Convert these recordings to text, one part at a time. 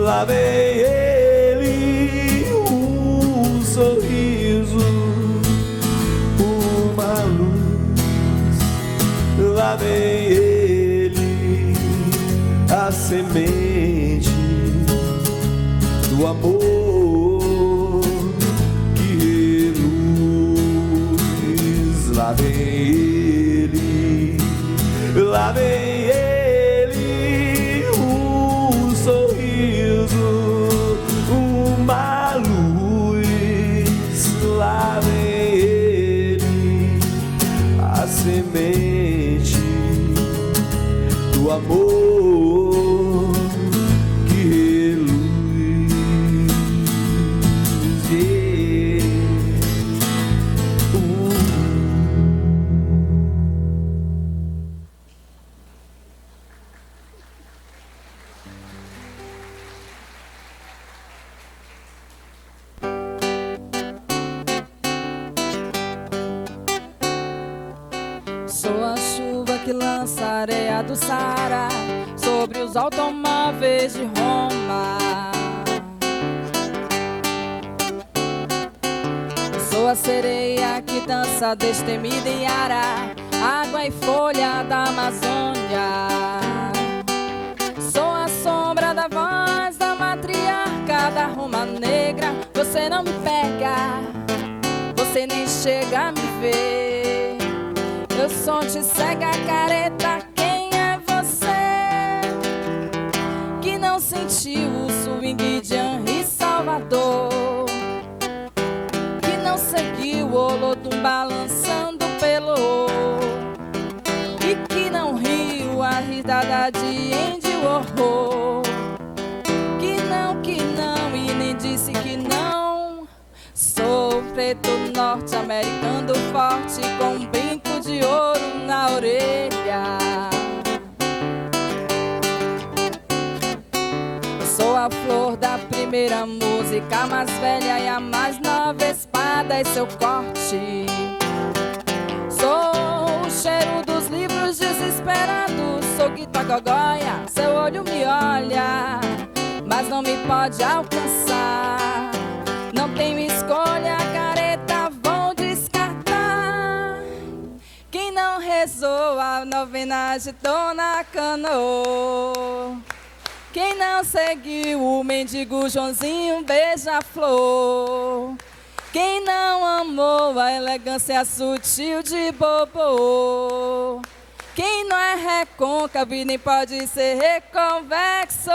lá vem ele, um sorriso, uma luz, lá vem ele, a semente do amor que reluz, lá vem ele, lá vem ele, um sorriso, uma luz, lá vem ele, a semente do amor que reluz, Sou a chuva que lança areia do Saara sobre os automóveis de Roma. Sou a sereia que dança destemida em Ara, água e folha da Amazônia. Sou a sombra da voz da matriarca da Roma negra. Você não me pega, você nem chega a me ver. Eu sou de cega careta, quem é você? Que não sentiu o swing de Henri Salvador, que não seguiu o Olodum balançando pelo, e que não riu a risada de Andy Warhol, que não, e nem disse que não. Sou preto norte-americano forte com um brinco de ouro na orelha. Sou a flor da primeira música, a mais velha e a mais nova espada e seu corte. Sou o cheiro dos livros desesperados, sou Guita Gogóia, seu olho me olha, mas não me pode alcançar. Não tenho escolha, careta, vou descartar. Quem não rezou a novena de Dona Canoa, quem não seguiu o mendigo Joãozinho beija-flor, quem não amou a elegância sutil de Bobô, quem não é recôncavo e nem pode ser reconvexo.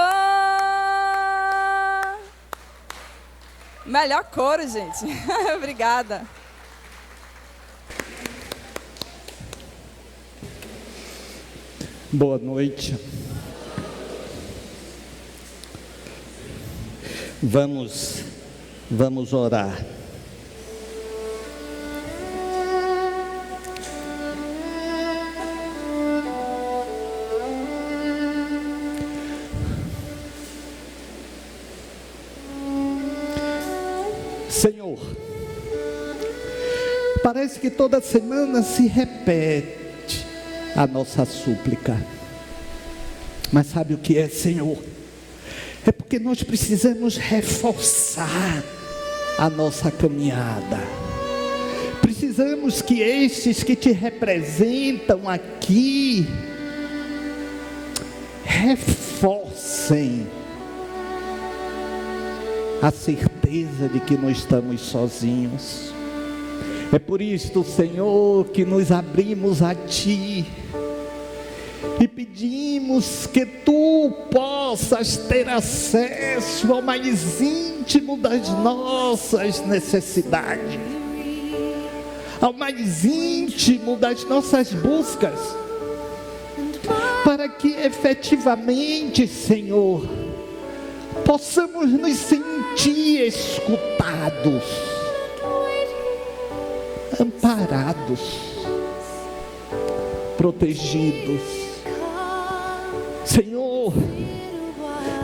Melhor coro, gente. Obrigada. Boa noite. Vamos orar. Senhor, parece que toda semana se repete a nossa súplica, mas sabe o que é, Senhor? É porque nós precisamos reforçar a nossa caminhada. Precisamos que estes que te representam aqui reforcem a certeza de que não estamos sozinhos. É por isto, Senhor, que nos abrimos a Ti e pedimos que Tu possas ter acesso ao mais íntimo das nossas necessidades, ao mais íntimo das nossas buscas, para que efetivamente, Senhor, possamos nos sentir escutados, amparados, protegidos. Senhor,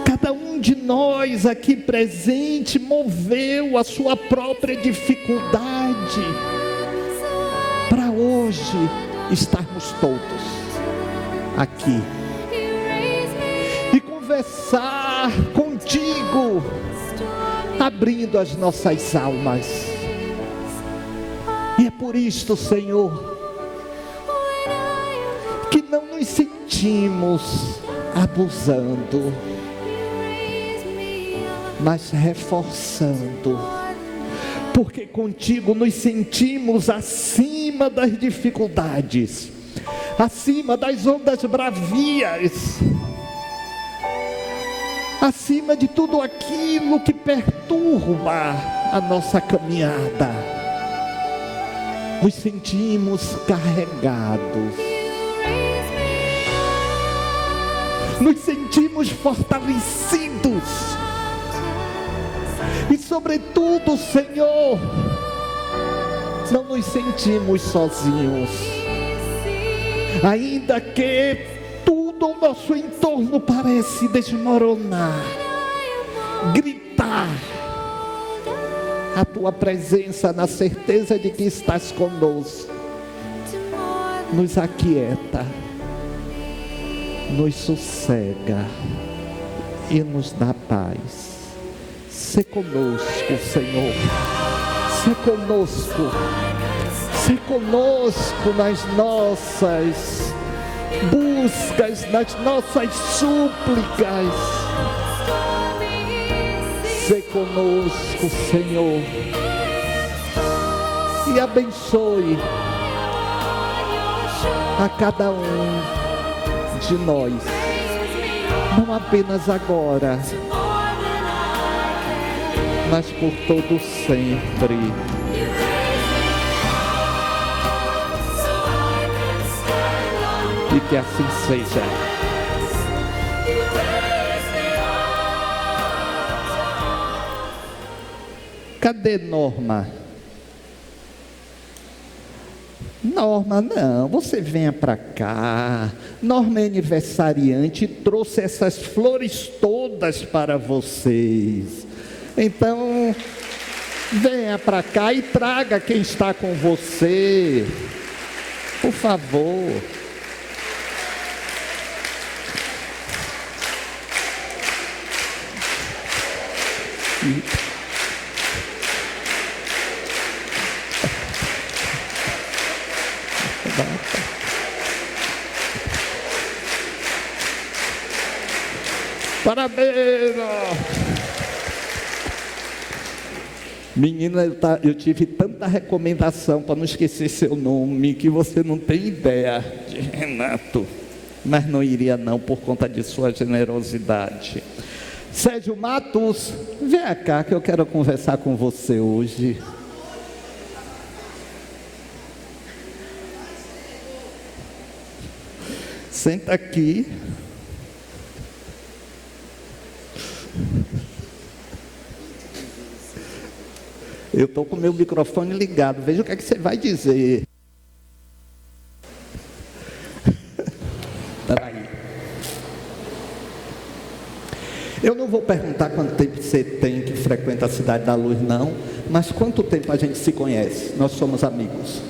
cada um de nós aqui presente moveu a sua própria dificuldade para hoje estarmos todos aqui e conversar estar contigo, abrindo as nossas almas. E é por isto, Senhor, que não nos sentimos abusando, mas reforçando, porque contigo nos sentimos acima das dificuldades, acima das ondas bravias, acima de tudo aquilo que perturba a nossa caminhada. Nos sentimos carregados, nos sentimos fortalecidos e, sobretudo, Senhor, não nos sentimos sozinhos, ainda que tudo ao nosso entorno parece desmoronar, gritar. A tua presença, na certeza de que estás conosco, nos aquieta, nos sossega e nos dá paz. Sê conosco, Senhor. Sê conosco. Sê conosco nas nossas buscas, nas nossas súplicas. Sê conosco, Senhor, e abençoe a cada um de nós, não apenas agora, mas por todo sempre. E que assim seja. Cadê Norma? Norma, não, você venha para cá. Norma é aniversariante e trouxe essas flores todas para vocês. Então, venha para cá e traga quem está com você. Por favor. Parabéns! Menina, eu tive tanta recomendação para não esquecer seu nome, que você não tem ideia, de Renato. Mas não iria não, por conta de sua generosidade. Sérgio Matos, vem cá que eu quero conversar com você hoje. Senta aqui. Eu estou com o meu microfone ligado, veja o que é que você vai dizer. Peraí. Eu não vou perguntar quanto tempo você tem que frequenta a Cidade da Luz, não, mas quanto tempo a gente se conhece? Nós somos amigos.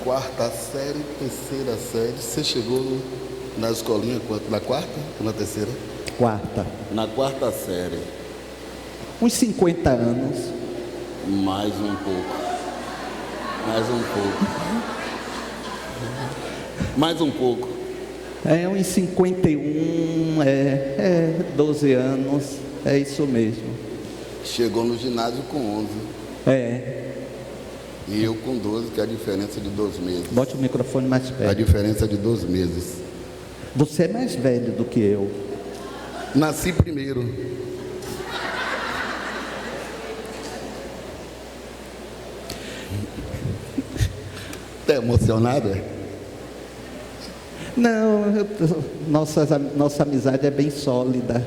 Quarta série, terceira série. Você chegou na escolinha quanto? Na quarta ou na terceira? Quarta. Na quarta série. Uns 50 anos. Mais um pouco. Mais um pouco. Mais um pouco. É uns 51, 12 anos. É isso mesmo. Chegou no ginásio com 11. É. E eu com 12, que é a diferença de 2 meses. Bote o microfone mais perto. A diferença de 2 meses. Você é mais velho do que eu. Nasci primeiro. Tá emocionado? Não, nossa amizade é bem sólida.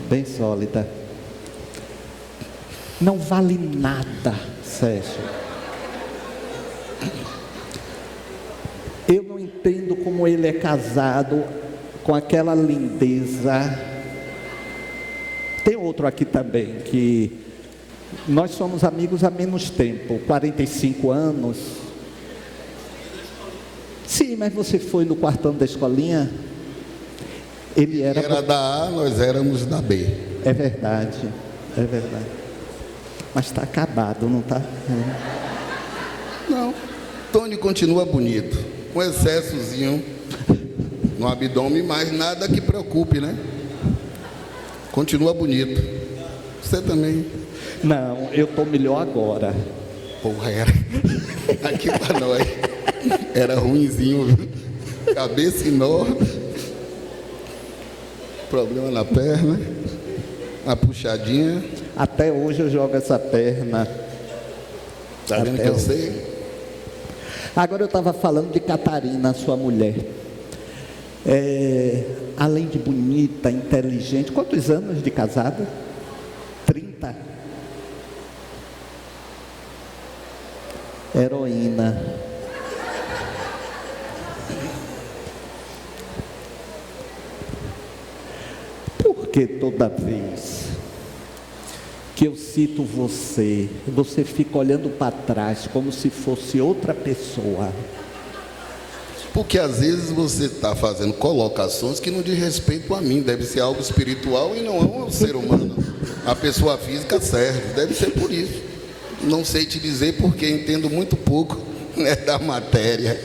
Bem sólida. Não vale nada, Sérgio. Eu não entendo como ele é casado com aquela lindeza. Tem outro aqui também, que nós somos amigos há menos tempo, 45 anos. Sim, mas você foi no quarto ano da escolinha? Ele Era da A, nós éramos da B. É verdade, é verdade. Mas está acabado, não está? Não, Tony continua bonito, com excessozinho no abdômen, mas nada que preocupe, né? Continua bonito. Você também. Não, eu estou melhor agora. Porra, era. Aqui pra nós. Era ruinzinho, viu? Cabeça enorme. Problema na perna. Uma puxadinha. Até hoje eu jogo essa perna. Tá vendo Até que eu hoje. sei? Agora eu estava falando de Catarina, sua mulher. Além de bonita, inteligente. Quantos anos de casada? 30. Heroína. Porque toda vez que eu cito você, você fica olhando para trás como se fosse outra pessoa? Porque às vezes você está fazendo colocações que não diz respeito a mim. Deve ser algo espiritual e não é um ser humano. A pessoa física serve. Deve ser por isso. Não sei te dizer porque entendo muito pouco, né, da matéria.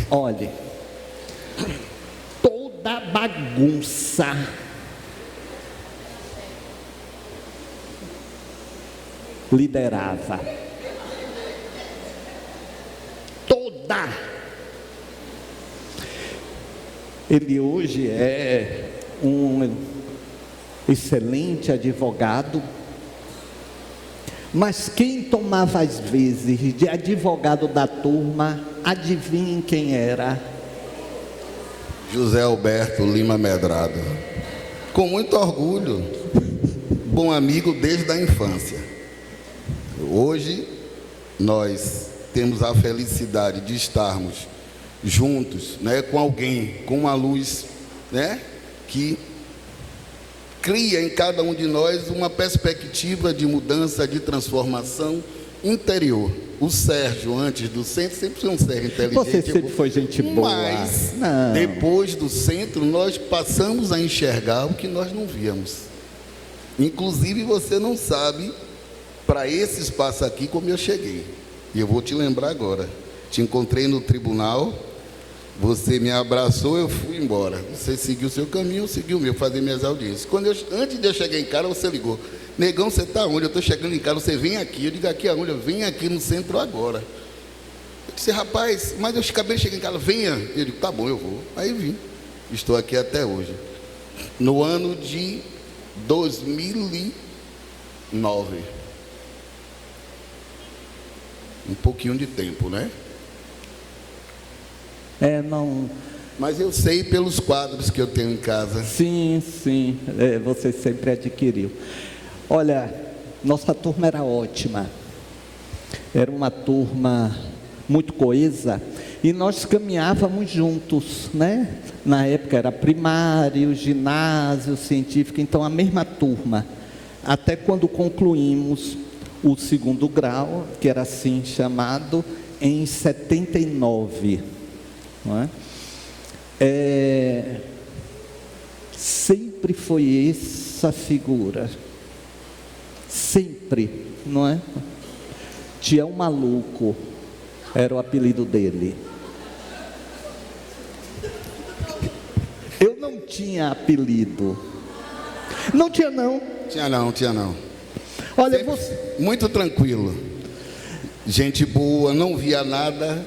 Olhe, toda bagunça liderava. Toda. Ele hoje é um excelente advogado, mas quem tomava as vezes de advogado da turma, adivinhem quem era? José Alberto Lima Medrado. Com muito orgulho, bom amigo desde a infância. Hoje, nós temos a felicidade de estarmos juntos, né, com alguém, com uma luz, né, que cria em cada um de nós uma perspectiva de mudança, de transformação interior. O Sérgio, antes do centro, sempre foi um Sérgio inteligente. Você sempre foi gente boa. Mas, não. Depois do centro, nós passamos a enxergar o que nós não víamos. Inclusive, você não sabe, para esse espaço aqui, como eu cheguei. E eu vou te lembrar agora. Te encontrei no tribunal, você me abraçou, eu fui embora. Você seguiu o seu caminho, eu segui o meu, fazer minhas audiências. Antes de eu chegar em casa, você ligou. Negão, você está onde? Eu estou chegando em casa, você vem aqui. Eu digo, aqui aonde? Eu venho aqui no centro agora. Eu disse, rapaz, mas eu acabei de chegar em casa, venha. Eu digo, tá bom, eu vou. Aí vim. Estou aqui até hoje. No ano de 2009. Um pouquinho de tempo, né? Não. Mas eu sei pelos quadros que eu tenho em casa. Sim, você sempre adquiriu. Olha, nossa turma era ótima. Era uma turma muito coesa e nós caminhávamos juntos, né? Na época era primário, ginásio, científico, então a mesma turma. Até quando concluímos o segundo grau, que era assim chamado, em 79. Não é? Sempre foi essa figura, sempre, não é? Tião Maluco era o apelido dele. Eu não tinha apelido. Não tinha não. Tinha não. Olha, Sempre você... muito tranquilo. Gente boa, não via nada.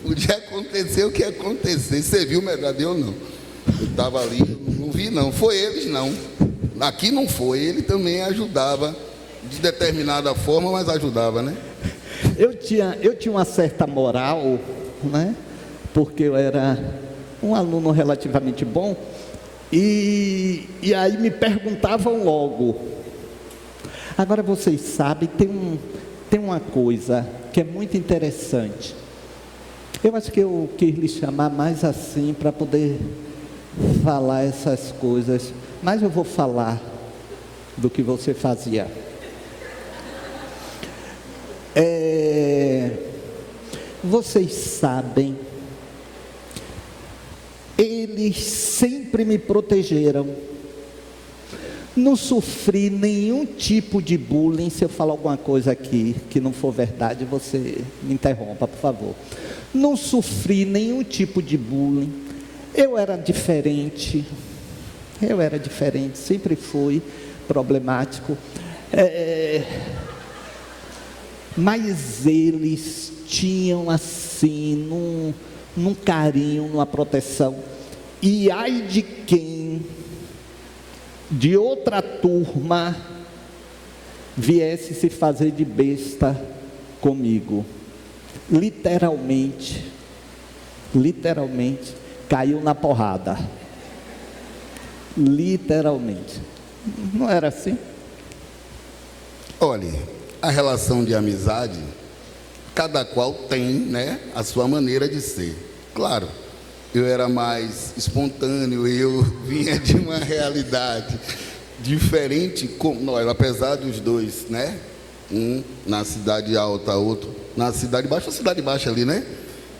Podia acontecer o que acontecer. Você viu, Medrado? Eu não. Eu estava ali, não vi não. Foi eles não. Aqui não foi. Ele também ajudava de determinada forma, mas ajudava, né? Eu tinha uma certa moral, né? Porque eu era um aluno relativamente bom. E aí me perguntavam logo. Agora vocês sabem, tem uma coisa que é muito interessante. Eu acho que eu quis lhe chamar mais assim para poder falar essas coisas. Mas eu vou falar do que você fazia. Vocês sabem eles sempre me protegeram. Não sofri nenhum tipo de bullying. Se eu falar alguma coisa aqui que não for verdade, você me interrompa, por favor. Não sofri nenhum tipo de bullying. Eu era diferente, sempre fui problemático. Mas eles tinham assim, num carinho, numa proteção. E ai de quem de outra turma viesse se fazer de besta comigo. Literalmente, caiu na porrada. Literalmente. Não era assim? Olhe, a relação de amizade, cada qual tem, né, a sua maneira de ser. Claro, eu era mais espontâneo, eu vinha de uma realidade diferente, nós, apesar dos dois, né? Um na cidade alta, outro na cidade baixa ali, né?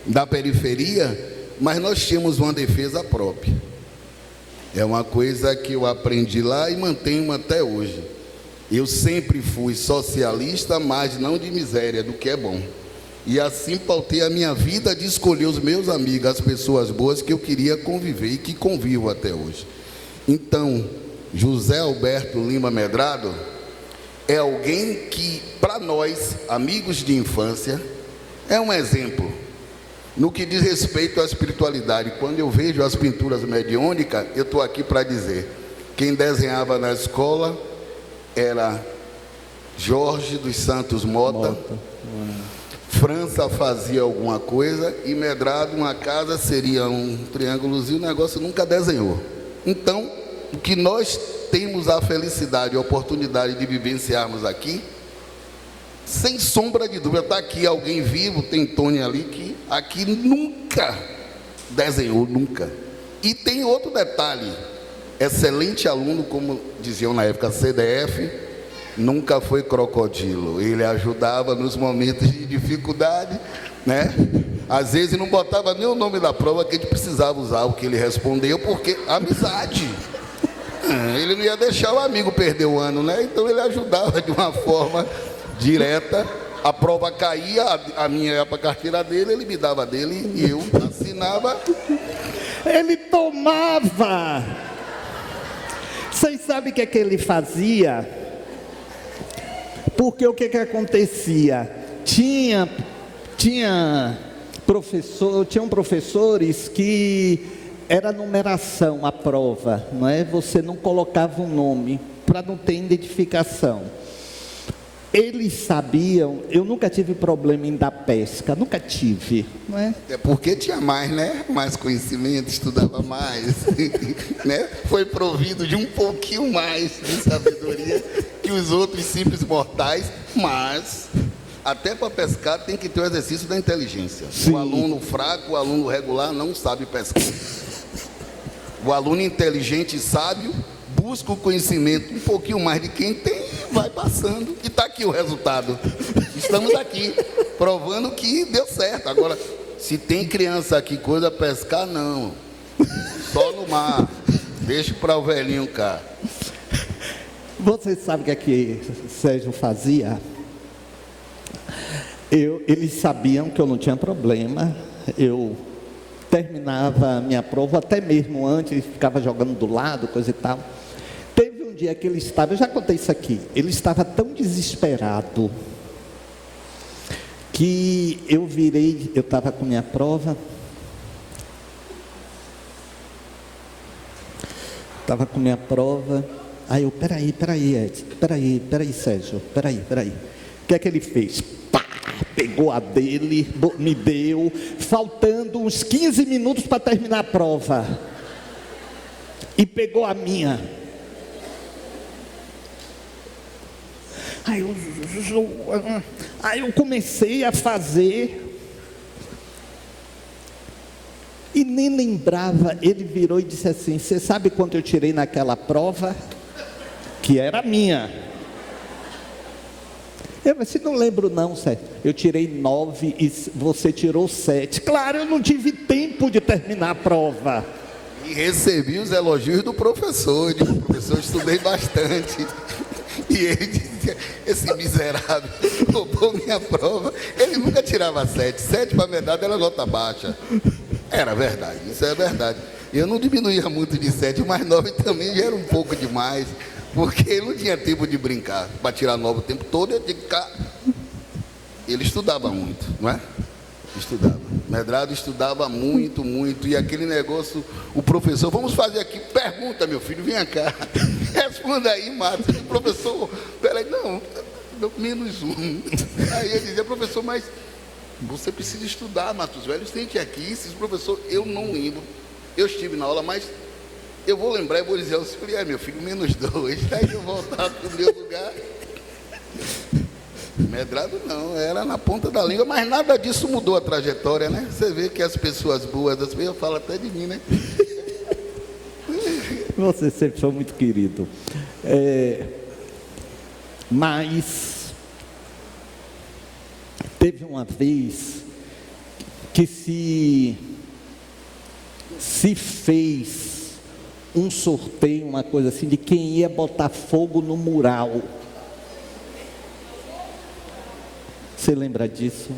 Da periferia, mas nós tínhamos uma defesa própria. É uma coisa que eu aprendi lá e mantenho até hoje. Eu sempre fui socialista, mas não de miséria, do que é bom. E assim pautei a minha vida de escolher os meus amigos, as pessoas boas que eu queria conviver e que convivo até hoje. Então, José Alberto Lima Medrado é alguém que, para nós, amigos de infância, é um exemplo no que diz respeito à espiritualidade. Quando eu vejo as pinturas mediúnicas, eu estou aqui para dizer, quem desenhava na escola era Jorge dos Santos Mota. França fazia alguma coisa e Medrado, uma casa seria um triângulozinho, o negócio nunca desenhou. Então, o que nós temos a felicidade e a oportunidade de vivenciarmos aqui, sem sombra de dúvida, está aqui alguém vivo, tem Tony ali, que aqui nunca desenhou, nunca. E tem outro detalhe, excelente aluno, como diziam na época, CDF, nunca foi crocodilo. Ele ajudava nos momentos de dificuldade, né? Às vezes não botava nem o nome da prova que a gente precisava usar o que ele respondeu, porque amizade. Ele não ia deixar o amigo perder o ano, né? Então ele ajudava de uma forma direta. A prova caía, a minha ia para a carteira dele, ele me dava dele e eu assinava. Ele tomava. Vocês sabem o que é que ele fazia? Porque o que acontecia? Tinham professores que era numeração a prova, não é? Você não colocava um nome para não ter identificação. Eles sabiam, eu nunca tive problema em dar pesca, nunca tive, não é? É porque tinha mais, né? Mais conhecimento, estudava mais, né? Foi provido de um pouquinho mais de sabedoria que os outros simples mortais, mas até para pescar tem que ter o exercício da inteligência. Sim. O aluno fraco, o aluno regular não sabe pescar. O aluno inteligente e sábio busca o conhecimento um pouquinho mais de quem tem, vai passando. E está aqui o resultado. Estamos aqui, provando que deu certo. Agora, se tem criança aqui, coisa pescar, não. Só no mar. Deixa para o velhinho cá. Você sabe o que é que Sérgio fazia? Eles sabiam que eu não tinha problema. Eu terminava a minha prova, até mesmo antes, ficava jogando do lado, coisa e tal. Teve um dia que ele estava, eu já contei isso aqui, ele estava tão desesperado, que eu estava com minha prova, aí eu, peraí, Sérgio, peraí. O que é que ele fez? Pegou a dele, me deu, faltando uns 15 minutos para terminar a prova, e pegou a minha. Aí eu comecei a fazer, e nem lembrava. Ele virou e disse assim: você sabe quanto eu tirei naquela prova? Que era minha. Eu disse: não lembro não, Sérgio. Eu tirei 9 e você tirou 7. Claro, eu não tive tempo de terminar a prova. E recebi os elogios do professor. Eu disse, professor, eu estudei bastante. E ele dizia, esse miserável roubou minha prova. Ele nunca tirava 7. 7 para medalha era nota baixa. Era verdade, isso é verdade. Eu não diminuía muito de 7, mas 9 também já era um pouco demais. Porque ele não tinha tempo de brincar. Para tirar 9 o tempo todo, eu tinha que ficar... Ele estudava muito, não é? Estudava. Medrado estudava muito, muito. E aquele negócio, o professor, vamos fazer aqui, pergunta, meu filho, vem cá. Responda aí, Matos. O professor, peraí, não, menos 1. Aí ele dizia, professor, mas você precisa estudar, Matos Velho, sente aqui. Esses professor, eu não lembro. Eu estive na aula, mas eu vou lembrar e vou dizer ao senhor, meu filho, menos 2. Aí eu voltar para o meu lugar. Medrado não, era na ponta da língua, mas nada disso mudou a trajetória, né? Você vê que as pessoas boas, as pessoas falam até de mim, né? Você sempre foi muito querido. Mas teve uma vez que se fez um sorteio, uma coisa assim, de quem ia botar fogo no mural. Você lembra disso?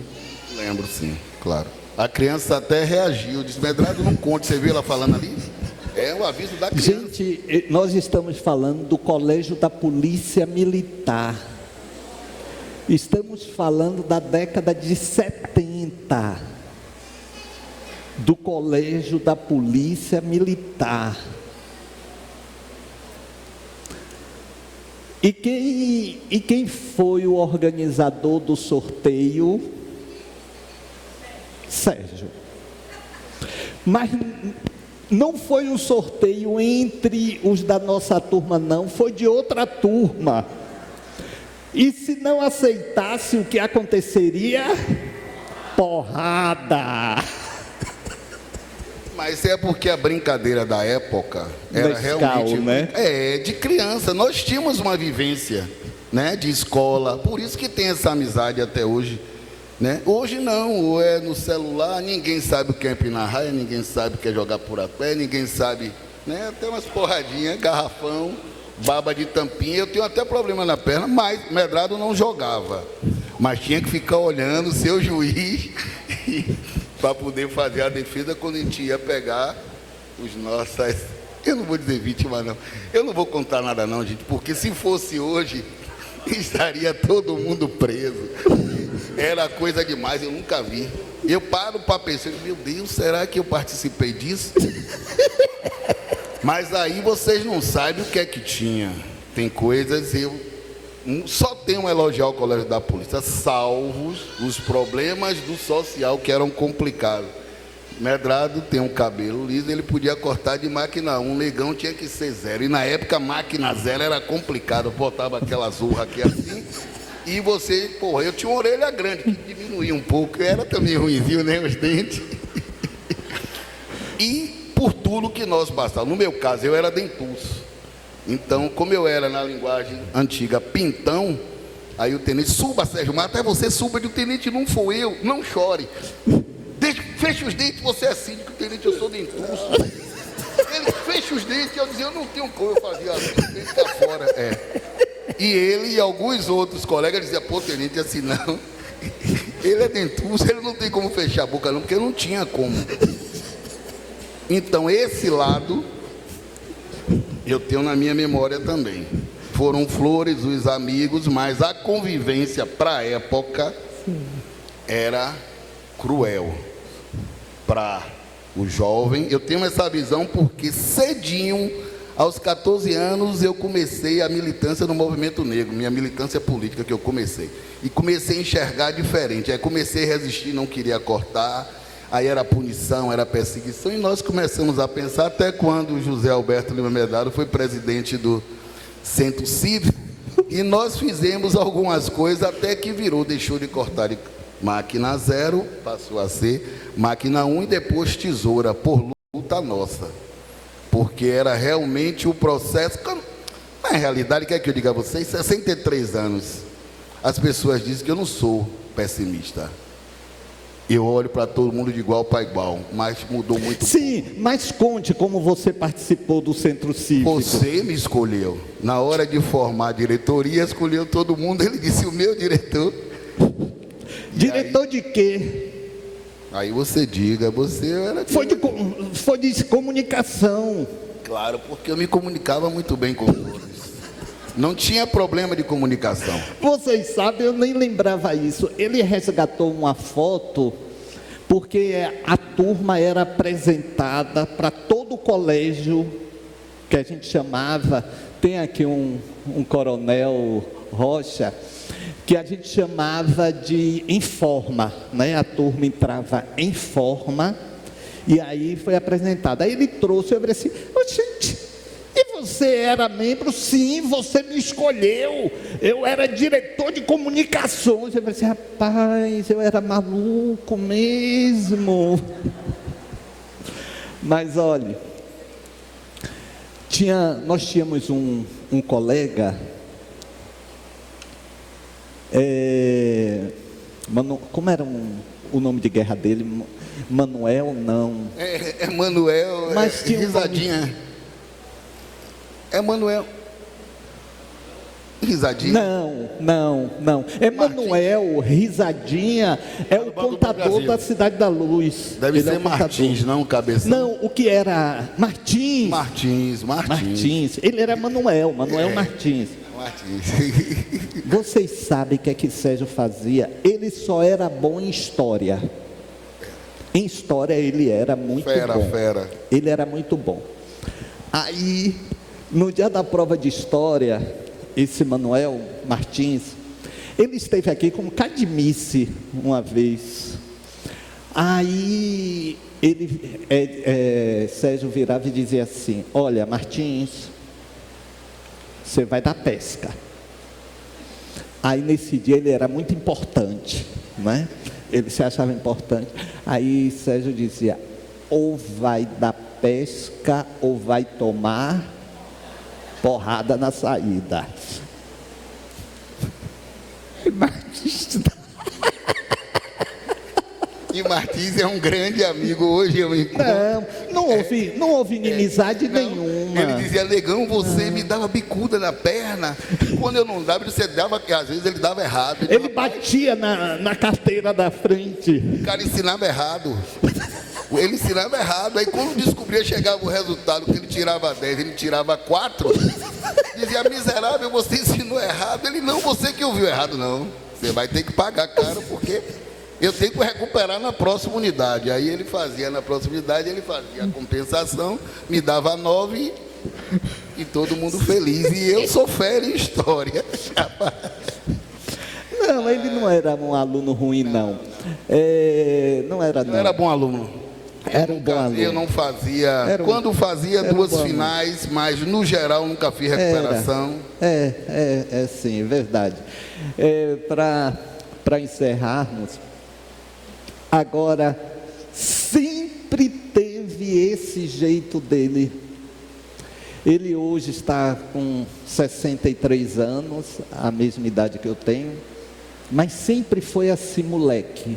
Lembro, sim, claro. A criança até reagiu, disse, Medrado, não conte, você viu ela falando ali? É o aviso da criança. Gente, nós estamos falando do Colégio da Polícia Militar. Estamos falando da década de 70. Do Colégio da Polícia Militar. E quem foi o organizador do sorteio? Sérgio. Mas não foi um sorteio entre os da nossa turma, não, foi de outra turma. E se não aceitasse, o que aconteceria? Porrada. Mas é porque a brincadeira da época era realmente, né? De criança. Nós tínhamos uma vivência, né, de escola. Por isso que tem essa amizade até hoje, né? Hoje não, ou é no celular, ninguém sabe o que é empinar raia, ninguém sabe o que é jogar por a pé, ninguém sabe, né? Tem umas porradinhas, garrafão, baba de tampinha. Eu tenho até problema na perna, mas Medrado não jogava. Mas tinha que ficar olhando o seu juiz para poder fazer a defesa quando a gente ia pegar os nossos... Eu não vou dizer vítima, não. Eu não vou contar nada, não, gente, porque se fosse hoje, estaria todo mundo preso. Era coisa demais, eu nunca vi. Eu paro para pensar, meu Deus, será que eu participei disso? Mas aí vocês não sabem o que é que tinha. Tem coisas, eu só tenho a elogiar o Colégio da Polícia, salvos os problemas do social que eram complicados. Medrado tem um cabelo liso, ele podia cortar de máquina 1, negão tinha que ser 0. E na época, máquina 0 era complicado, botava aquela zurra aqui assim, e você, porra, eu tinha uma orelha grande, que diminuía um pouco, era também ruimzinho, né, os dentes. E por tudo que nós passávamos, no meu caso, eu era dentuço. Então, como eu era na linguagem antiga pintão, aí o tenente, suba, Sérgio Matos, até você suba, de o tenente não foi eu, não chore. Fecha os dentes, você é síndico, tenente, eu sou dentuço. Ele fecha os dentes, eu dizia, eu não tenho como, eu fazia assim, o dente tá fora. E ele e alguns outros colegas diziam, pô, tenente, assim não. Ele é dentuço, ele não tem como fechar a boca não, porque não tinha como. Então, esse lado... eu tenho na minha memória também. Foram flores, os amigos, mas a convivência para a época era cruel. Para o jovem, eu tenho essa visão porque cedinho, aos 14 anos, eu comecei a militância no movimento negro, minha militância política que eu comecei. E comecei a enxergar diferente. Aí comecei a resistir, não queria cortar. Aí era punição, era perseguição, e nós começamos a pensar, até quando o José Alberto Lima Medrado foi presidente do Centro Cívico, e nós fizemos algumas coisas até que virou, deixou de cortar de máquina 0, passou a ser máquina 1 e depois tesoura, por luta nossa, porque era realmente o processo. Na realidade, quer que eu diga a vocês, 63 anos, as pessoas dizem que eu não sou pessimista. Eu olho para todo mundo de igual para igual, mas mudou muito. Sim, mas conte como você participou do Centro Cívico. Você me escolheu. Na hora de formar a diretoria, escolheu todo mundo. Ele disse, o meu diretor. Diretor de quê? Aí você diga, você era... Foi de comunicação. Claro, porque eu me comunicava muito bem com todos. Não tinha problema de comunicação. Vocês sabem, eu nem lembrava isso. Ele resgatou uma foto porque a turma era apresentada para todo o colégio que a gente chamava. Tem aqui um coronel Rocha que a gente chamava de informa, né? A turma entrava em forma e aí foi apresentada. Aí ele trouxe, eu falei assim, gente, e você era membro? Sim, você me escolheu. Eu era diretor de comunicações. Eu falei assim, rapaz, eu era maluco mesmo. Mas olha, nós tínhamos um colega, como era o nome de guerra dele? Manuel, não. É Manuel, mas tinha risadinha. É Manuel. Risadinha? Não. É Manuel, risadinha, é o contador da Cidade da Luz. Deve ser Martins, não, cabeção? Não, o que era? Martins. Martins. Ele era Manuel Martins. Vocês sabem o que é que Sérgio fazia? Ele só era bom em história. Em história ele era muito bom. Fera. Ele era muito bom. Aí, no dia da prova de história, esse Manuel Martins, ele esteve aqui como cadmice uma vez. Aí, Sérgio virava e dizia assim, olha, Martins, você vai dar pesca. Aí, nesse dia, ele era muito importante, né? Ele se achava importante. Aí, Sérgio dizia, ou vai dar pesca, ou vai tomar porrada na saída. E Martins é um grande amigo, hoje eu encontro. Não houve inimizade nenhuma. Ele dizia, negão, você me dava bicuda na perna. Quando eu não dava, você dava, que às vezes ele dava errado. Ele batia na carteira da frente. O cara ensinava errado. Ele ensinava errado. Aí quando descobria, chegava o resultado, que ele tirava 10, ele tirava 4. Dizia, miserável, você ensinou errado. Ele, não, você que ouviu errado, não. Você vai ter que pagar caro, porque eu tenho que recuperar na próxima unidade. Aí ele fazia na próxima unidade, ele fazia a compensação, me dava 9 e todo mundo feliz. E eu sou fera em história. Não, ele não era um aluno ruim, não. Não era bom aluno. Era um bom aluno. Eu não fazia. Quando fazia duas finais, mas no geral nunca fiz recuperação. Sim, verdade. Para encerrarmos, agora, sempre teve esse jeito dele. Ele hoje está com 63 anos, a mesma idade que eu tenho, mas sempre foi assim, moleque.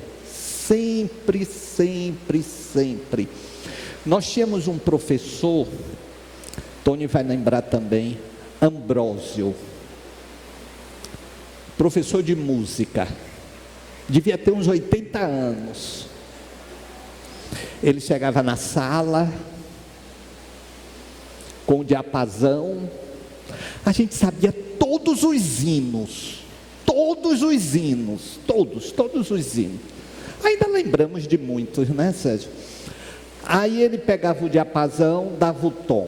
Sempre. Nós tínhamos um professor, Tony vai lembrar também, Ambrósio, professor de música, devia ter uns 80 anos. Ele chegava na sala, com o diapasão, a gente sabia todos os hinos. Ainda lembramos de muitos, né, Sérgio? Aí ele pegava o diapasão, dava o tom.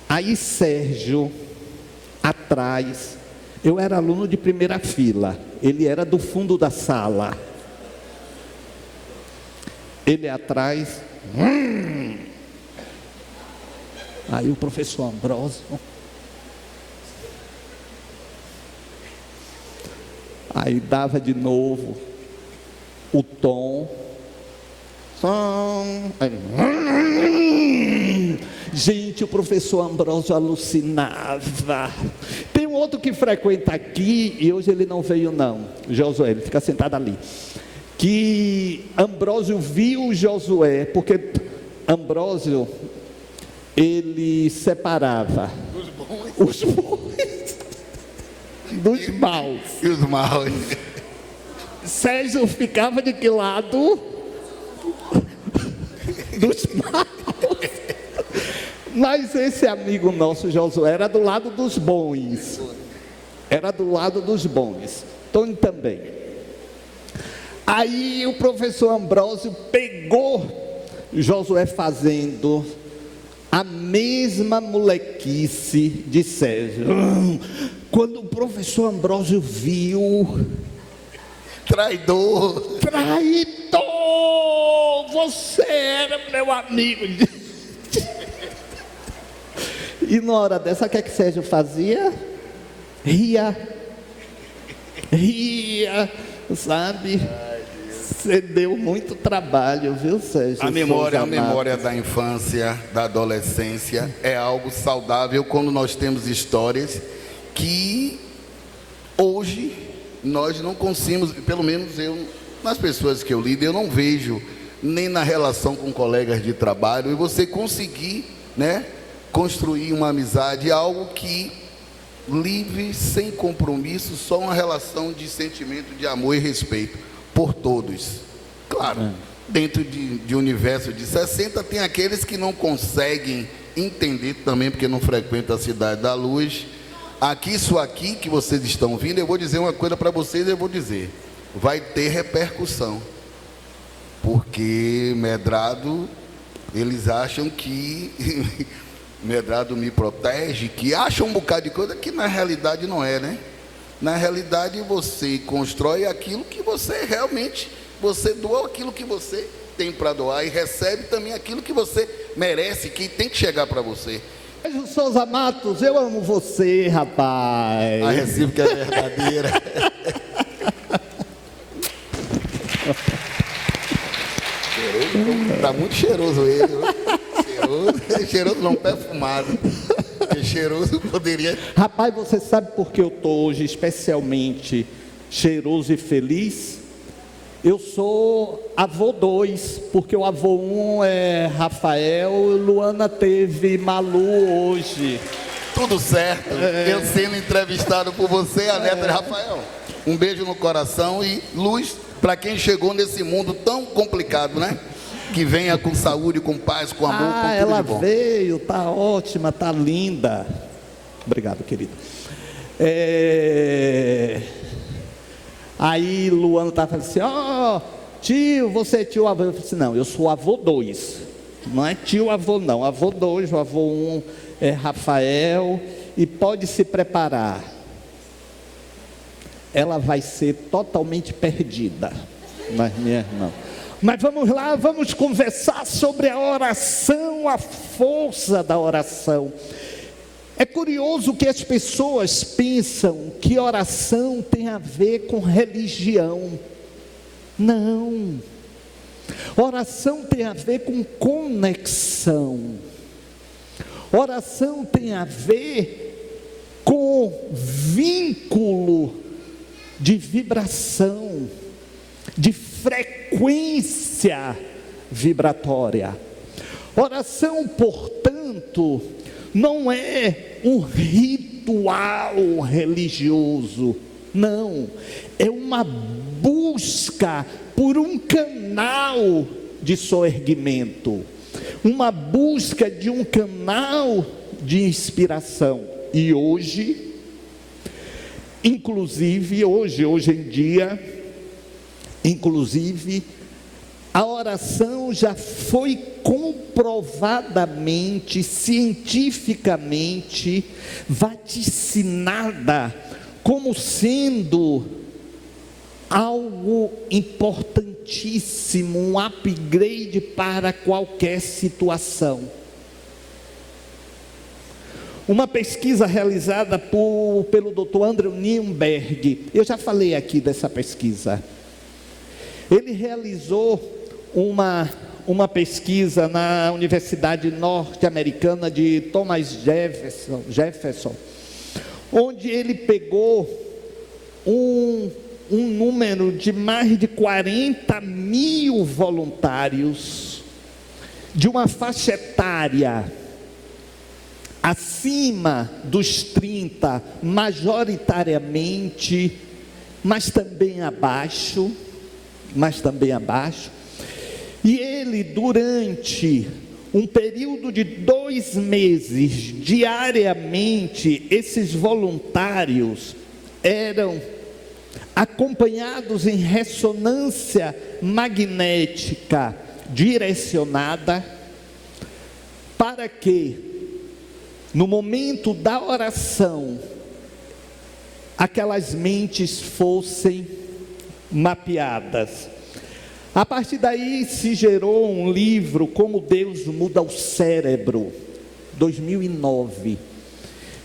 Aí Sérgio, atrás, eu era aluno de primeira fila, ele era do fundo da sala. Ele atrás. Aí o professor Ambrósio. Aí dava de novo o tom. Gente, o professor Ambrósio alucinava. Tem um outro que frequenta aqui, e hoje ele não veio não, Josué, ele fica sentado ali. Que Ambrósio viu Josué, porque Ambrósio, ele separava os bons dos maus. E os maus? Sérgio ficava de que lado? Dos maus. Mas esse amigo nosso, Josué, era do lado dos bons. Era do lado dos bons. Tony também. Aí o professor Ambrósio pegou Josué fazendo a mesma molequice de Sérgio. Quando o professor Ambrósio viu... Traidor! Você era meu amigo. E na hora dessa, o que é que Sérgio fazia? Ria, sabe? Você deu muito trabalho, viu, Sérgio? A memória da infância, da adolescência é algo saudável quando nós temos histórias que hoje nós não conseguimos, pelo menos eu, nas pessoas que eu lido, eu não vejo nem na relação com colegas de trabalho, e você conseguir, né, construir uma amizade, algo que livre, sem compromisso, só uma relação de sentimento de amor e respeito por todos. Claro, dentro de um universo de 60, tem aqueles que não conseguem entender também, porque não frequentam a Cidade da Luz. Aqui, isso aqui que vocês estão vindo, eu vou dizer uma coisa para vocês, eu vou dizer, vai ter repercussão, porque Medrado, eles acham que Medrado me protege, que acham um bocado de coisa que na realidade não é, né? Na realidade você constrói aquilo que você realmente, você doa aquilo que você tem para doar e recebe também aquilo que você merece, que tem que chegar para você. Sérgio Souza Matos, eu amo você, rapaz. A recíproca é verdadeira. Tá muito cheiroso ele, viu? Cheiroso não, perfumado. Porque cheiroso poderia... Rapaz, você sabe por que eu estou hoje especialmente cheiroso e feliz? Eu sou avô 2, porque o avô 1 é Rafael, e Luana teve Malu hoje. Tudo certo. Eu sendo entrevistado por você, a neta de Rafael. Um beijo no coração e luz para quem chegou nesse mundo tão complicado, né? Que venha com saúde, com paz, com amor, com tudo ela de bom. veio, tá ótima, tá linda. Obrigado, querido. Aí Luana estava falando assim, tio, você é tio avô? Eu falei assim, não, eu sou avô 2. Não é tio avô não, avô 2, o avô 1 é Rafael. E pode se preparar. Ela vai ser totalmente perdida, mas minha irmã. Mas vamos lá, vamos conversar sobre a oração, a força da oração. É curioso que as pessoas pensam que oração tem a ver com religião. Não. Oração tem a ver com conexão. Oração tem a ver com vínculo de vibração, de frequência vibratória. Oração, portanto, não é um ritual religioso, não, é uma busca por um canal de soerguimento, uma busca de um canal de inspiração. E hoje, inclusive, hoje em dia, inclusive, a oração já foi comprovadamente, cientificamente vaticinada como sendo algo importantíssimo, um upgrade para qualquer situação. Uma pesquisa realizada pelo Dr. Andrew Newberg, eu já falei aqui dessa pesquisa. Ele realizou uma pesquisa na Universidade Norte-Americana de Thomas Jefferson, onde ele pegou um número de mais de 40 mil voluntários de uma faixa etária acima dos 30, majoritariamente, mas também abaixo, e ele, durante um período de 2 meses, diariamente, esses voluntários eram acompanhados em ressonância magnética direcionada, para que, no momento da oração, aquelas mentes fossem mapeadas. A partir daí se gerou um livro, Como Deus Muda o Cérebro, 2009,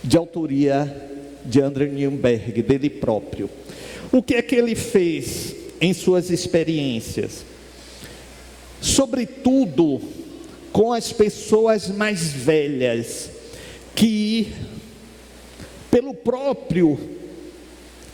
de autoria de André Newberg, dele próprio. O que é que ele fez em suas experiências? Sobretudo com as pessoas mais velhas, que pelo próprio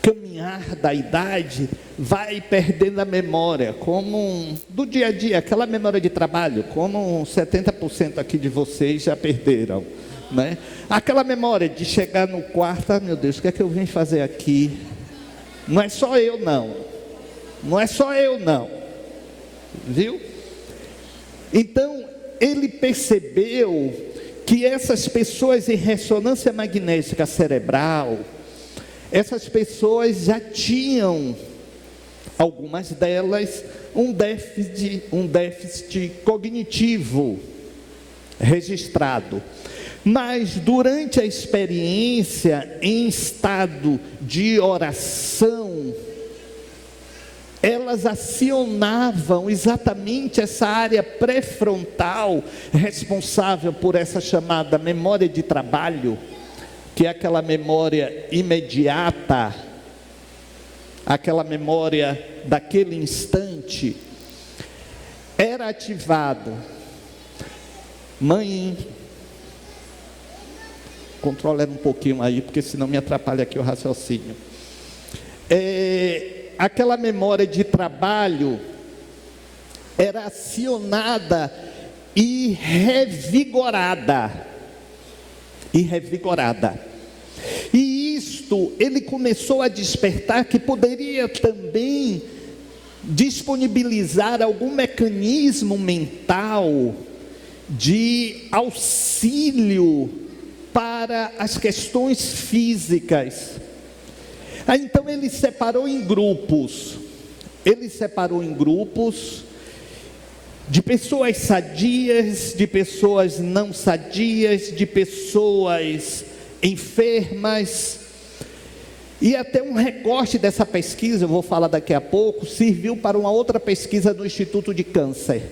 caminhar da idade vai perdendo a memória, como do dia a dia, aquela memória de trabalho, como 70% aqui de vocês já perderam, né? Aquela memória de chegar no quarto, ah, meu Deus, o que é que eu vim fazer aqui? Não é só eu não, viu? Então ele percebeu que essas pessoas em ressonância magnética cerebral, essas pessoas já tinham, algumas delas, um déficit cognitivo registrado. Mas durante a experiência em estado de oração, elas acionavam exatamente essa área pré-frontal responsável por essa chamada memória de trabalho, que é aquela memória imediata, aquela memória daquele instante, era ativado. Mãe, controla um pouquinho aí, porque senão me atrapalha aqui o raciocínio. Aquela memória de trabalho era acionada e revigorada. E isto, ele começou a despertar que poderia também disponibilizar algum mecanismo mental de auxílio para as questões físicas. Então ele separou em grupos, de pessoas sadias, de pessoas não sadias, de pessoas enfermas, e até um recorte dessa pesquisa, eu vou falar daqui a pouco, serviu para uma outra pesquisa do Instituto de Câncer.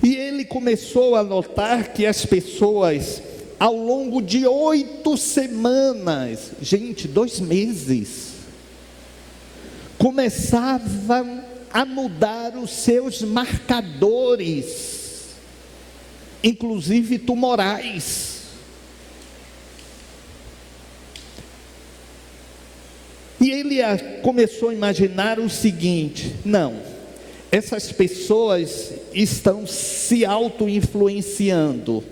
E ele começou a notar que as pessoas, ao longo de 8 semanas, gente, 2 meses, começavam a mudar os seus marcadores, inclusive tumorais. E ele começou a imaginar o seguinte: não, essas pessoas estão se auto-influenciando.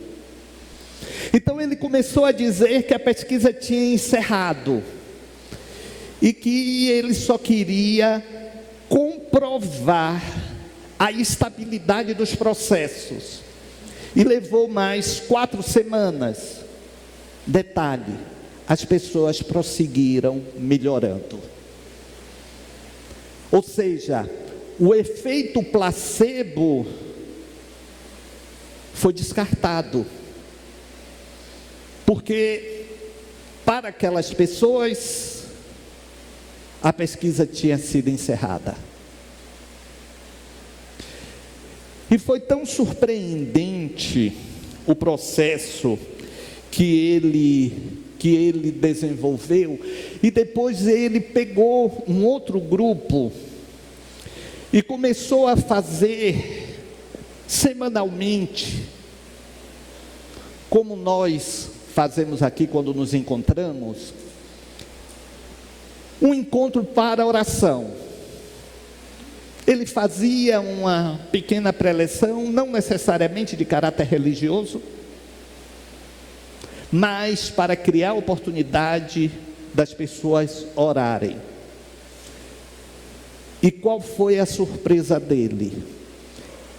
Então ele começou a dizer que a pesquisa tinha encerrado e que ele só queria comprovar a estabilidade dos processos. E levou mais 4 semanas. Detalhe: as pessoas prosseguiram melhorando. Ou seja, o efeito placebo foi descartado. Porque para aquelas pessoas a pesquisa tinha sido encerrada. E foi tão surpreendente o processo que ele desenvolveu, e depois ele pegou um outro grupo e começou a fazer semanalmente, como nós fazemos aqui quando nos encontramos, um encontro para oração. Ele fazia uma pequena preleção, não necessariamente de caráter religioso, mas para criar oportunidade das pessoas orarem. E qual foi a surpresa dele?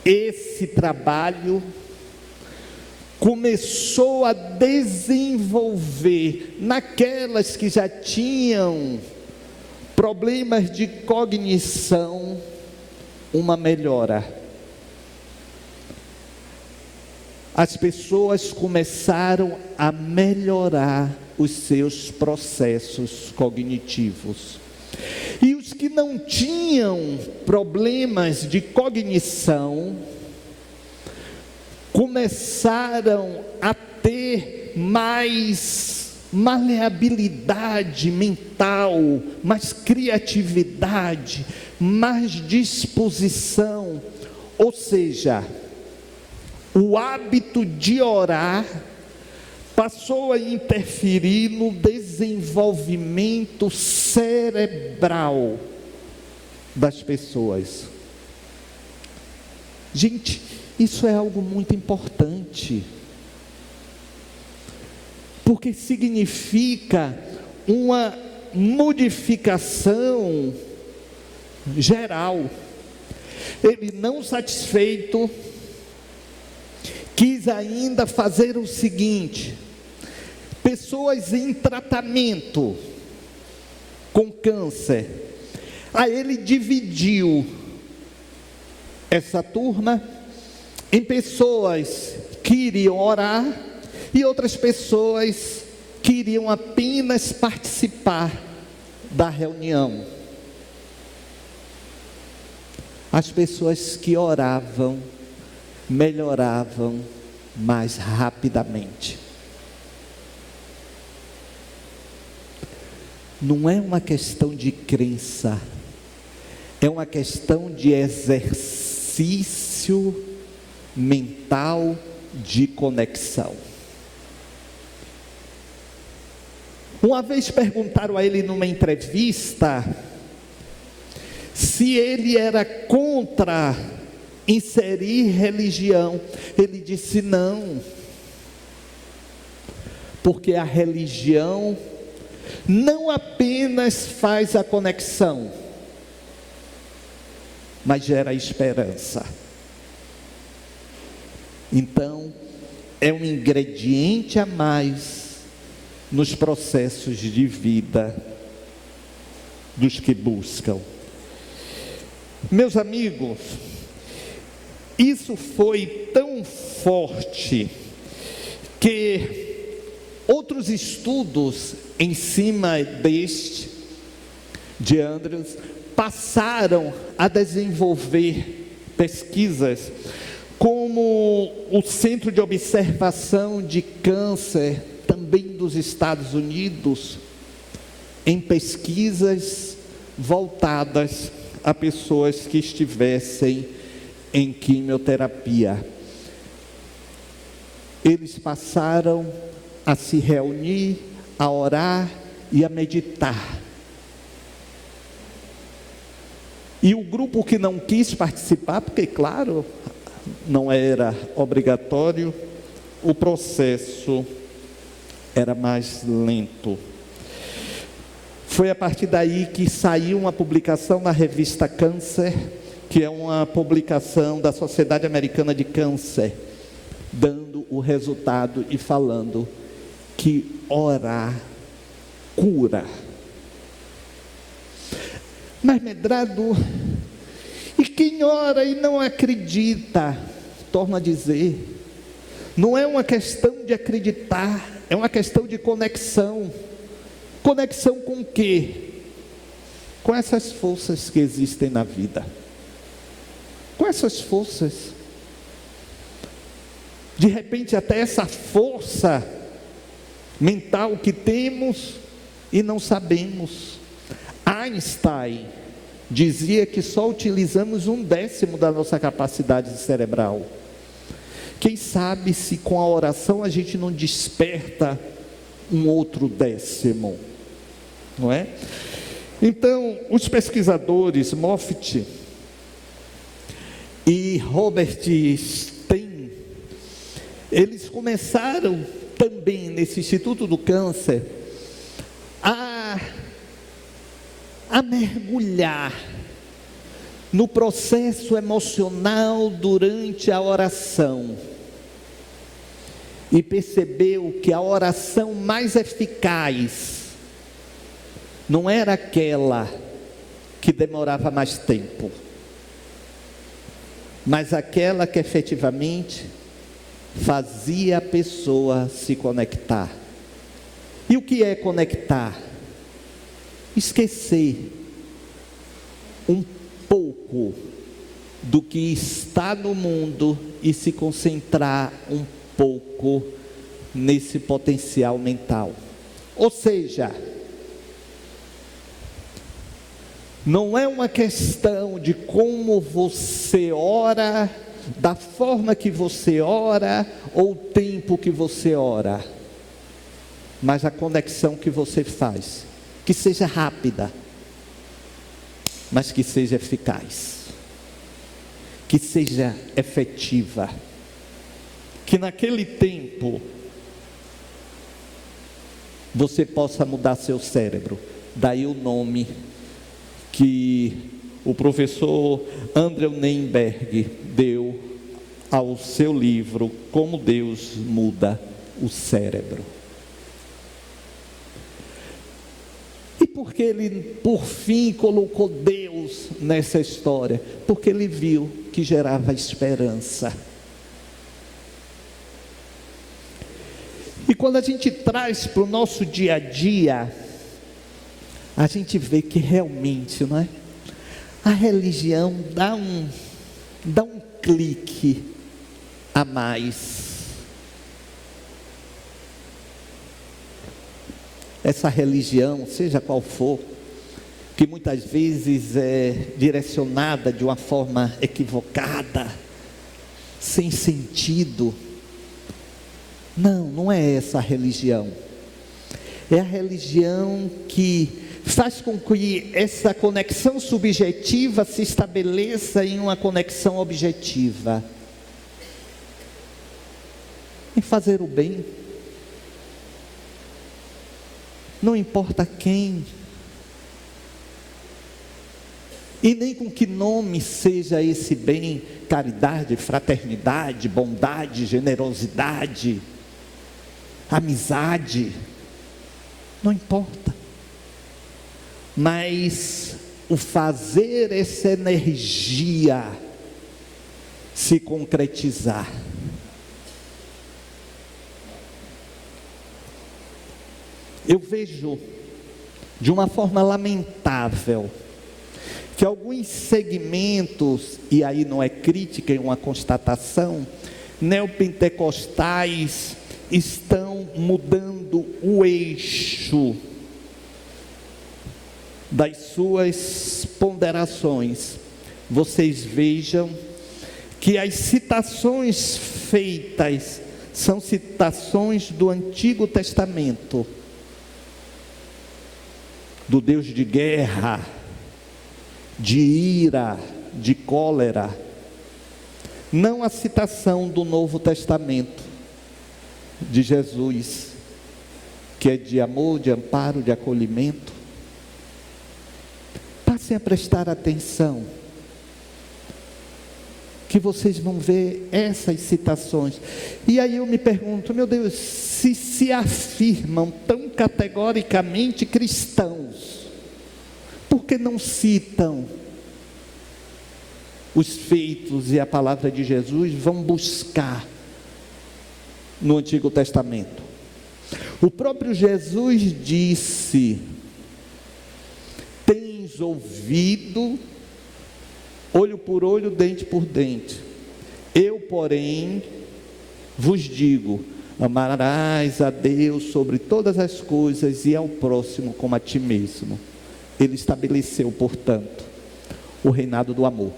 Esse trabalho começou a desenvolver naquelas que já tinham problemas de cognição uma melhora. As pessoas começaram a melhorar os seus processos cognitivos. E os que não tinham problemas de cognição começaram a ter mais maleabilidade mental, mais criatividade, mais disposição. Ou seja, o hábito de orar passou a interferir no desenvolvimento cerebral das pessoas. Gente, isso é algo muito importante, porque significa uma modificação geral. Ele, não satisfeito, quis ainda fazer o seguinte: pessoas em tratamento com câncer, aí ele dividiu essa turma em pessoas que iriam orar e outras pessoas que iriam apenas participar da reunião. As pessoas que oravam melhoravam mais rapidamente. Não é uma questão de crença, é uma questão de exercício mental de conexão. Uma vez perguntaram a ele numa entrevista se ele era contra inserir religião. Ele disse não, porque a religião não apenas faz a conexão, mas gera esperança. Então, é um ingrediente a mais nos processos de vida dos que buscam. Meus amigos, isso foi tão forte que outros estudos em cima deste de Andrews passaram a desenvolver pesquisas, como o Centro de Observação de Câncer, também dos Estados Unidos, em pesquisas voltadas a pessoas que estivessem em quimioterapia. Eles passaram a se reunir, a orar e a meditar. E o grupo que não quis participar, porque claro, não era obrigatório, o processo era mais lento. Foi a partir daí que saiu uma publicação na revista Câncer, que é uma publicação da Sociedade Americana de Câncer, dando o resultado e falando que orar cura. Mas Medrado, e quem ora e não acredita? Torno a dizer, não é uma questão de acreditar, é uma questão de conexão. Conexão com o quê? Com essas forças que existem na vida. Com essas forças. De repente até essa força mental que temos e não sabemos. Einstein dizia que só utilizamos 1/10 da nossa capacidade cerebral. Quem sabe se com a oração a gente não desperta um outro 10º, não é? Então, os pesquisadores Moffitt e Robert Stein, eles começaram também nesse Instituto do Câncer a mergulhar no processo emocional durante a oração, e percebeu que a oração mais eficaz não era aquela que demorava mais tempo, mas aquela que efetivamente fazia a pessoa se conectar. E o que é conectar? Esquecer um pouco do que está no mundo e se concentrar um pouco nesse potencial mental. Ou seja, não é uma questão de como você ora, da forma que você ora, ou o tempo que você ora, mas a conexão que você faz, que seja rápida, mas que seja eficaz, que seja efetiva, que naquele tempo você possa mudar seu cérebro. Daí o nome que o professor Andrew Neinberg deu ao seu livro, Como Deus Muda o Cérebro. E por que ele, por fim, colocou Deus nessa história? Porque ele viu que gerava esperança. E quando a gente traz para o nosso dia a dia, a gente vê que realmente, não é? A religião dá um clique a mais. Essa religião, seja qual for, que muitas vezes é direcionada de uma forma equivocada, sem sentido. Não é essa a religião. É a religião que faz com que essa conexão subjetiva se estabeleça em uma conexão objetiva. Em fazer o bem. Não importa quem. E nem com que nome seja esse bem: caridade, fraternidade, bondade, generosidade, amizade. Não importa. Mas o fazer essa energia se concretizar. Eu vejo de uma forma lamentável que alguns segmentos, e aí não é crítica, é uma constatação, neopentecostais estão mudando o eixo das suas ponderações. Vocês vejam que as citações feitas são citações do Antigo Testamento, do Deus de guerra, de ira, de cólera. Não a citação do Novo Testamento, de Jesus, que é de amor, de amparo, de acolhimento. Passem a prestar atenção, que vocês vão ver essas citações. E aí eu me pergunto, meu Deus, se afirmam tão categoricamente cristãos, por que não citam os feitos e a palavra de Jesus? Vão buscar no Antigo Testamento. O próprio Jesus disse: tens ouvido, olho por olho, dente por dente. Eu, porém, vos digo: amarás a Deus sobre todas as coisas e ao próximo como a ti mesmo. Ele estabeleceu, portanto, o reinado do amor.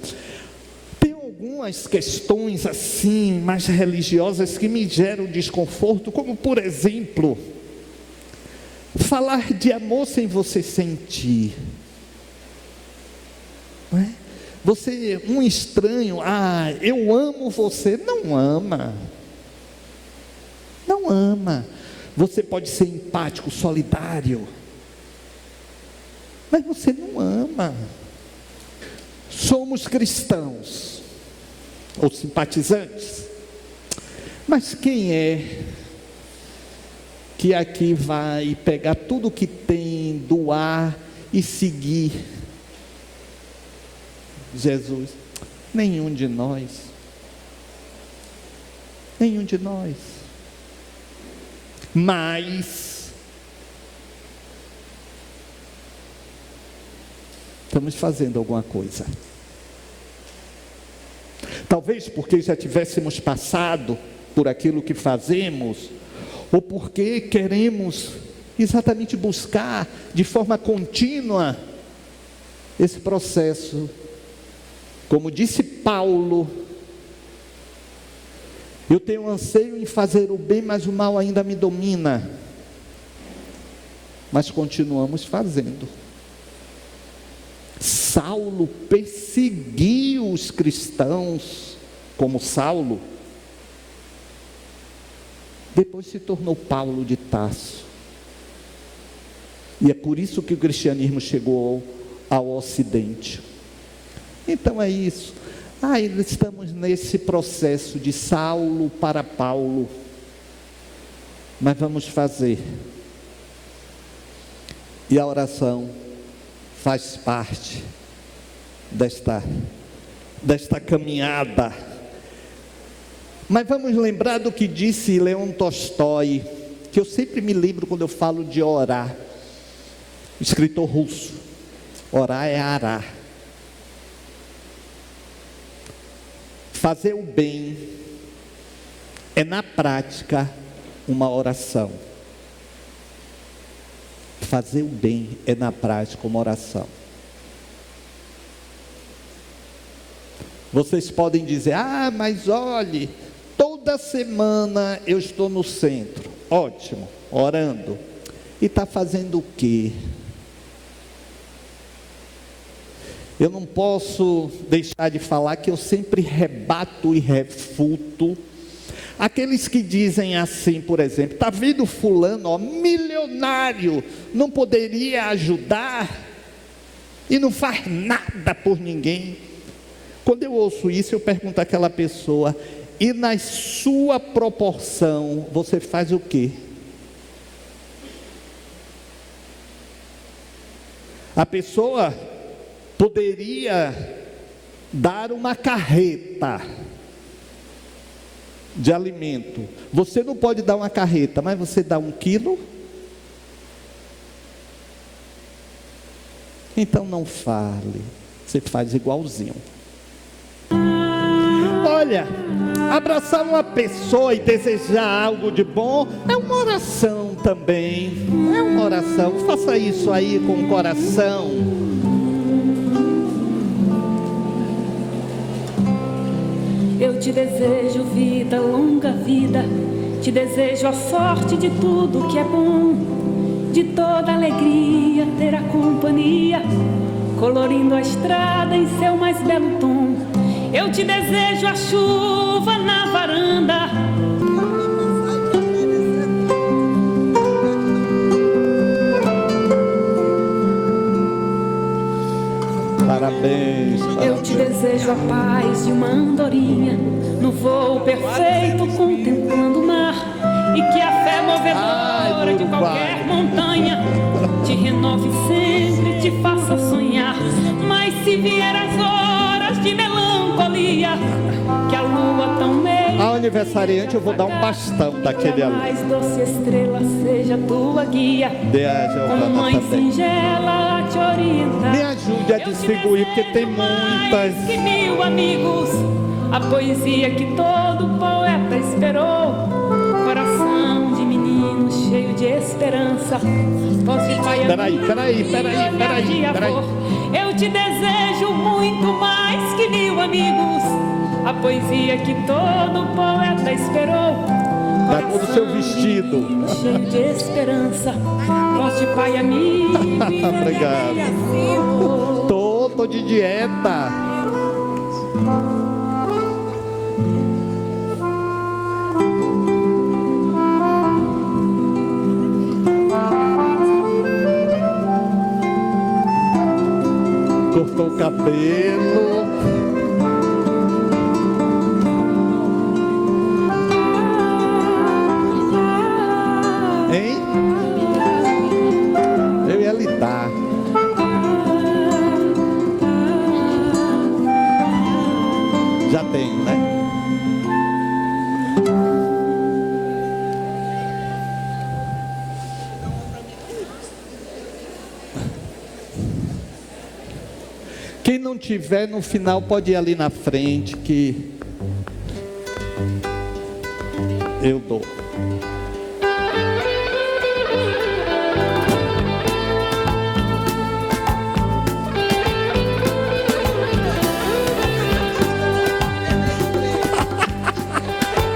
Tem algumas questões assim, mais religiosas, que me geram desconforto, como por exemplo, falar de amor sem você sentir. Não é? Você, um estranho, eu amo você, não ama. Não ama. Você pode ser empático, solidário, mas você não ama. Somos cristãos, ou simpatizantes, mas quem é que aqui vai pegar tudo que tem, doar e seguir Jesus? Nenhum de nós. Nenhum de nós. Mas estamos fazendo alguma coisa. Talvez porque já tivéssemos passado por aquilo que fazemos, ou porque queremos exatamente buscar de forma contínua esse processo. Como disse Paulo, eu tenho anseio em fazer o bem, mas o mal ainda me domina. Mas continuamos fazendo. Saulo perseguiu os cristãos, como Saulo. Depois se tornou Paulo de Tarso. E é por isso que o cristianismo chegou ao Ocidente. Então é isso. Estamos nesse processo de Saulo para Paulo. Mas vamos fazer. E a oração faz parte desta caminhada. Mas vamos lembrar do que disse Leon Tolstói, que eu sempre me lembro quando eu falo de orar. Escritor russo. Orar é arar. Fazer o bem é, na prática, uma oração. Fazer o bem é, na prática, uma oração. Vocês podem dizer, mas olhe, toda semana eu estou no centro. Ótimo, orando. E está fazendo o quê? Eu não posso deixar de falar que eu sempre rebato e refuto aqueles que dizem assim, por exemplo, está vendo fulano, milionário, não poderia ajudar e não faz nada por ninguém. Quando eu ouço isso, eu pergunto àquela pessoa, e na sua proporção, você faz o quê? A pessoa poderia dar uma carreta de alimento. Você não pode dar uma carreta, mas você dá 1 quilo? Então não fale, você faz igualzinho. Olha, abraçar uma pessoa e desejar algo de bom é uma oração também. É uma oração. Faça isso aí com o coração. Eu te desejo vida, longa vida. Te desejo a sorte de tudo que é bom, de toda alegria ter a companhia, colorindo a estrada em seu mais belo tom. Eu te desejo a chuva na varanda, Parabéns. eu te desejo a paz de uma andorinha, no voo perfeito contemplando o mar, e que a fé movedora de qualquer montanha te renove sempre, te faça sonhar. Mas se vier as horas de melancolia, que a lua tão meio Ao aniversariante eu vou dar um bastão daquele ali. mais doce estrela seja tua guia, Dê a como Giovana mãe também. singela a te orientar. Me ajude a Eu te distribuir, porque tem desejo mais muitas. que 1000 amigos, a poesia que todo poeta esperou, coração de menino cheio de esperança, voz de pai amigo, de avô. Eu te desejo muito mais que 1000 amigos. A poesia que todo poeta esperou. Da cor do seu vestido. Cheio de esperança. Voz de pai amigo. Obrigado. Tô de dieta. Cortou o cabelo. Hein? Eu ia lhe dar. Já tenho, né? Quem não tiver no final pode ir ali na frente que eu dou.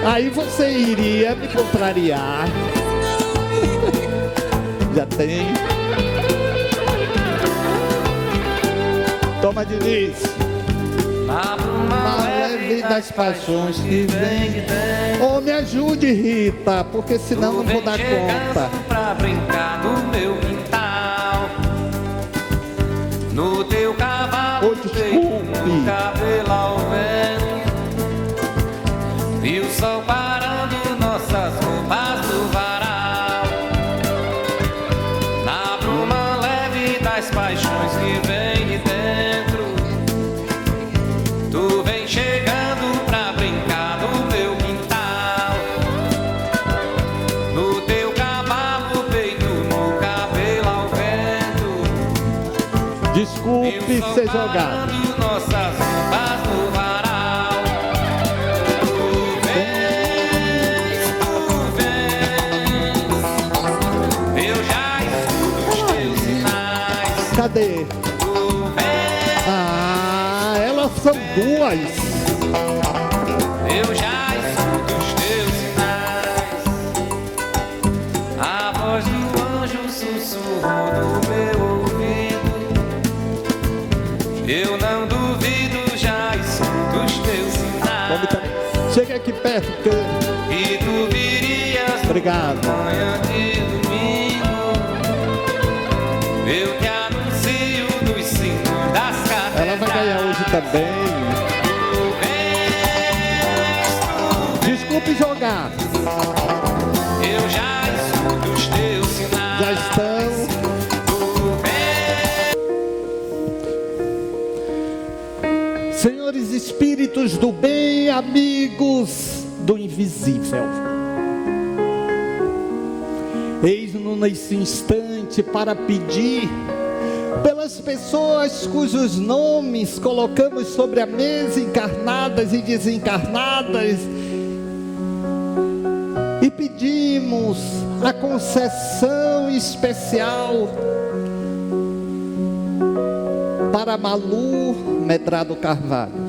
Aí você iria me contrariar. Já tem. Toma, Diniz. Na leve das paixões que vem de dentro. Oh, me ajude, Rita, porque senão não vou dar conta. Pra brincar no meu quintal, no teu cavalo, oh, desculpe. No cabelo ao vento. E o sol parando nossas roupas no varal. Na bruma leve das paixões que vem de dentro. Tu vem chegando pra brincar no meu quintal. No teu cavalo, peito, no cabelo ao vento. Desculpe ser jogado. Nossas roupas no varal. Cadê? Ah, elas são duas. Eu já escuto os teus sinais. A voz do anjo sussurrou no meu ouvido. Eu não duvido, já escuto os teus sinais. Chega aqui perto, porque... E tu virias. Obrigado. Manhã de domingo. Eu te ela vai ganhar hoje também. Desculpe jogar. Eu já escuto os teus sinais. Já estão. Senhores espíritos do bem, amigos do invisível, eis-nos nesse instante para pedir pelas pessoas cujos nomes colocamos sobre a mesa, encarnadas e desencarnadas, e pedimos a concessão especial para Malu Medrado Carvalho,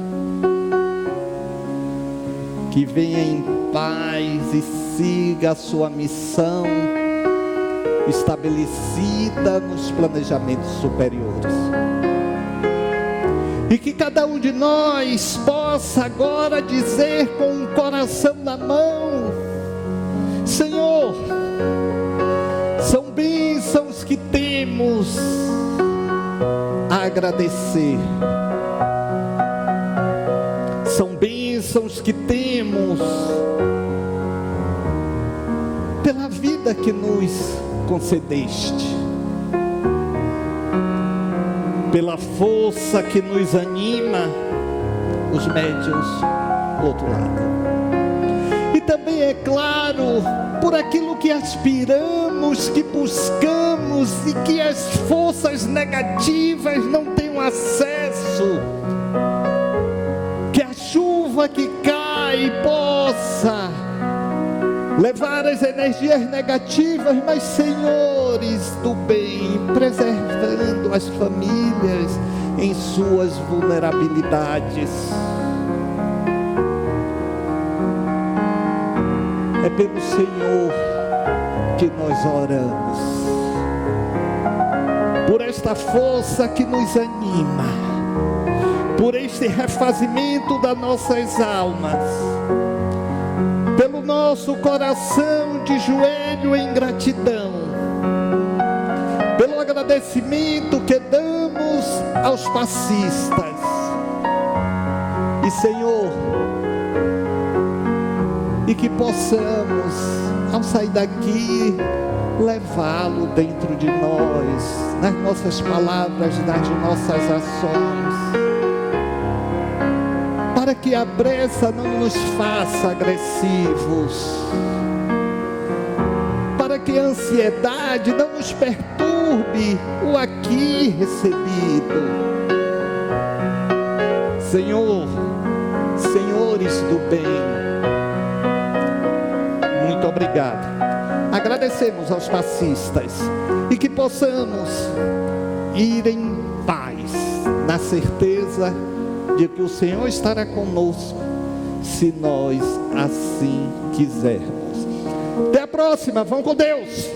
que venha em paz e siga a sua missão estabelecida nos planejamentos superiores, e que cada um de nós possa agora dizer com o coração na mão: Senhor, são bênçãos que temos a agradecer, são bênçãos que temos pela vida que nos concedeste, pela força que nos anima, os médiuns do outro lado, e também, é claro, por aquilo que aspiramos, que buscamos, e que as forças negativas não tenham acesso, que a chuva que cai possa levar as energias negativas, mas senhores do bem, preservando as famílias em suas vulnerabilidades. É pelo Senhor que nós oramos, por esta força que nos anima, por este refazimento das nossas almas, pelo nosso coração de joelho em gratidão, pelo agradecimento que damos aos passistas. E Senhor, e que possamos, ao sair daqui, levá-lo dentro de nós, nas nossas palavras, nas nossas ações, para que a pressa não nos faça agressivos, para que a ansiedade não nos perturbe o aqui recebido. Senhor, senhores do bem, muito obrigado. Agradecemos aos passistas e que possamos ir em paz, na certeza de que o Senhor estará conosco, se nós assim quisermos. Até a próxima, vão com Deus!